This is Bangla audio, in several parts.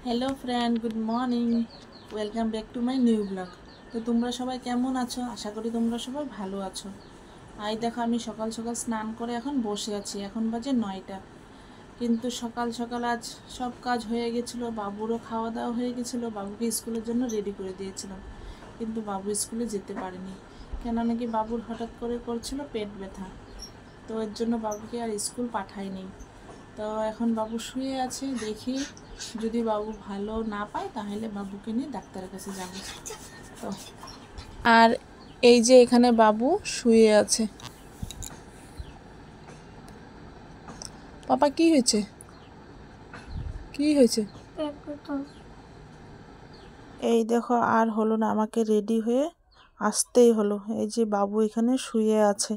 Hello friend, good morning. Welcome back to my new blog. তো তোমরা সবাই কেমন আছো? আশা করি তোমরা সবাই ভালো আছো। আই দেখো, আমি সকাল সকাল স্নান করে এখন বসে আছি। এখন বাজে 9টা। কিন্তু সকাল সকাল আজ সব কাজ হয়ে গেছিলো, বাবুরও খাওয়া দাওয়া হয়ে গেছিলো, বাবুকে স্কুলের জন্য রেডি করে দিয়েছিলাম। কিন্তু বাবু স্কুলে যেতে পারেনি, কেন নাকি বাবুর হঠাৎ করে করছিল পেট ব্যথা। তো এর জন্য বাবুকে আর স্কুল পাঠাইনি। তো এখন বাবু শুয়ে আছে, দেখি যদি বাবু ভালো না পায় তাহলে বাবুকে নিয়ে ডাক্তারের কাছে যাব। তো আর এই যে এখানে বাবু শুয়ে আছে। পাপা কি হয়েছে? কি হয়েছে? এই দেখো, আর হলো না, আমাকে রেডি হয়ে আসতেই হলো। এই যে বাবু এখানে শুয়ে আছে।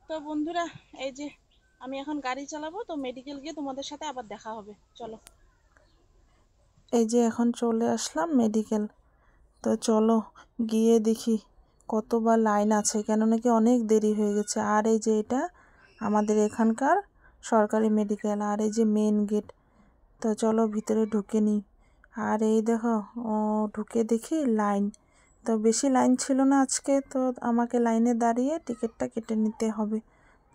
তো বন্ধুরা, এই যে আমি এখন গাড়ি চালাবো, তো মেডিকেল গিয়ে তোমাদের সাথে আবার দেখা হবে। চলো। এই যে এখন চলে আসলাম মেডিকেল। তো চলো গিয়ে দেখি কতবার লাইন আছে, কেন নাকি অনেক দেরি হয়ে গেছে। আর এই যে এটা আমাদের এখানকার সরকারি মেডিকেল, আর এই যে মেন গেট। তো চলো ভিতরে ঢুকে নিই। আর এই দেখো, ঢুকে দেখি লাইন। তো বেশি লাইন ছিল না আজকে, তো আমাকে লাইনে দাঁড়িয়ে টিকিটটা কেটে নিতে হবে।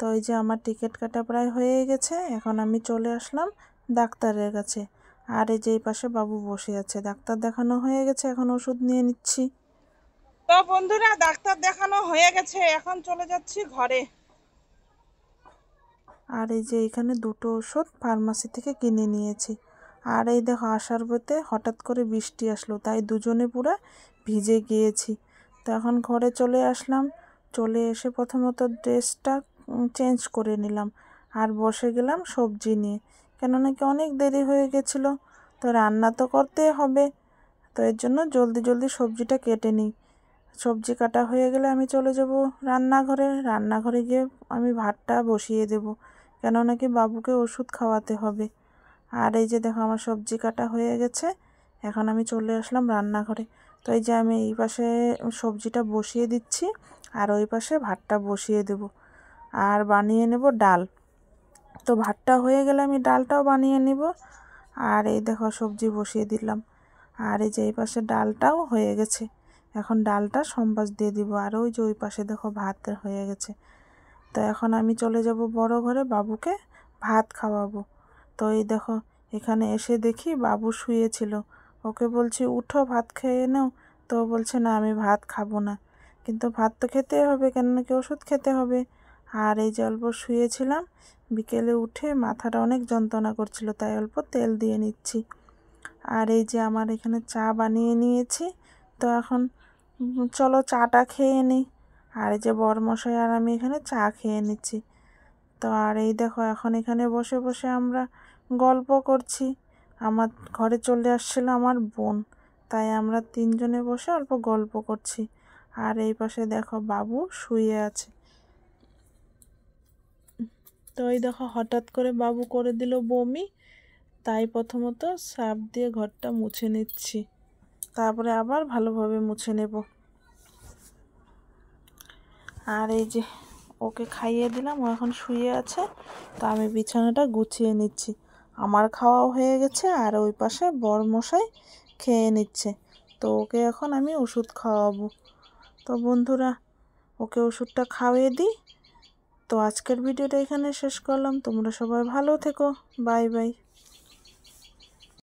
তো এই যে আমার টিকিট কাটা প্রায় হয়ে গেছে। এখন আমি চলে আসলাম ডাক্তারের কাছে। আর এই যে এই পাশে বাবু বসে আছে। ডাক্তার দেখানো হয়ে গেছে, এখন ওষুধ নিয়ে নিচ্ছি। তো বন্ধুরা, ডাক্তার দেখানো হয়ে গেছে, এখন চলে যাচ্ছি ঘরে। আর এই যে এখানে দুটো ওষুধ ফার্মাসি থেকে কিনে নিয়েছি। আর এই দেখো, আসার পথে হঠাৎ করে বৃষ্টি আসলো, তাই দুজনে পুরো ভিজে গিয়েছি। তো এখন ঘরে চলে আসলাম। চলে এসে প্রথমত ড্রেসটা চেঞ্জ করে নিলাম, আর বসে গেলাম সবজি নিয়ে, কেন নাকি অনেক দেরি হয়ে গেছিলো। তো রান্না তো করতে হবে, তো এর জন্য জলদি জলদি সবজিটা কেটে নিই। সবজি কাটা হয়ে গেলে আমি চলে যাব রান্নাঘরে। রান্নাঘরে গিয়ে আমি ভাতটা বসিয়ে দেব, কেন নাকি বাবুকে ওষুধ খাওয়াতে হবে। আর এই যে দেখো, আমার সবজি কাটা হয়ে গেছে। এখন আমি চলে আসলাম রান্নাঘরে। তো এই যে আমি এই পাশে সবজিটা বসিয়ে দিচ্ছি, আর ওই পাশে ভাতটা বসিয়ে দেব, আর বানিয়ে নেব ডাল। তো ভাতটা হয়ে গেলে আমি ডালটাও বানিয়ে নিব। আর এই দেখো, সবজি বসিয়ে দিলাম। আর এই যে এই পাশে ডালটাও হয়ে গেছে। এখন ডালটা সম্বাস দিয়ে দিব। আর ওই যে ওই পাশে দেখো ভাত হয়ে গেছে। তো এখন আমি চলে যাব বড় ঘরে, বাবুকে ভাত খাওয়াবো। তো এই দেখো, এখানে এসে দেখি বাবু শুয়েছিল। ওকে বলছি উঠো ভাত খেয়ে নাও, তো বলছে না, আমি ভাত খাবো না। কিন্তু ভাত তো খেতে হবে, কেন নাকি ওষুধ খেতে হবে। আর এই যে অল্প শুয়েছিলাম, বিকেলে উঠে মাথাটা অনেক যন্ত্রণা করছিল, তাই অল্প তেল দিয়ে নিচ্ছি। আর এই যে আমার এখানে চা বানিয়ে নিয়েছি। তো এখন চলো চাটা খেয়ে নিই। আর এই যে বরমশাই আর আমি এখানে চা খেয়ে নিচ্ছি। তো আর এই দেখো, এখন এখানে বসে বসে আমরা গল্প করছি। আমার ঘরে চলে আসছিল আমার বোন, তাই আমরা তিনজনে বসে অল্প গল্প করছি। আর এই পাশে দেখো বাবু শুয়ে আছে। তো এই দেখো, হঠাৎ করে বাবু করে দিল বমি, তাই প্রথমত সার্ফ দিয়ে ঘরটা মুছে নিচ্ছি, তারপরে আবার ভালোভাবে মুছে নেব। আর এই যে ওকে খাইয়ে দিলাম, ও এখন শুয়ে আছে। তো আমি বিছানাটা গুছিয়ে নিচ্ছি। আমার খাওয়াও হয়ে গেছে, আর ওই পাশে বরমশাই খেয়ে নিচ্ছে। তো ওকে এখন আমি ওষুধ খাওয়াবো। তো বন্ধুরা, ওকে ওষুধটা খাওয়িয়ে দিই। তো আজকের ভিডিওটা এখানে শেষ করলাম। তোমরা সবাই ভালো থেকো। Bye bye.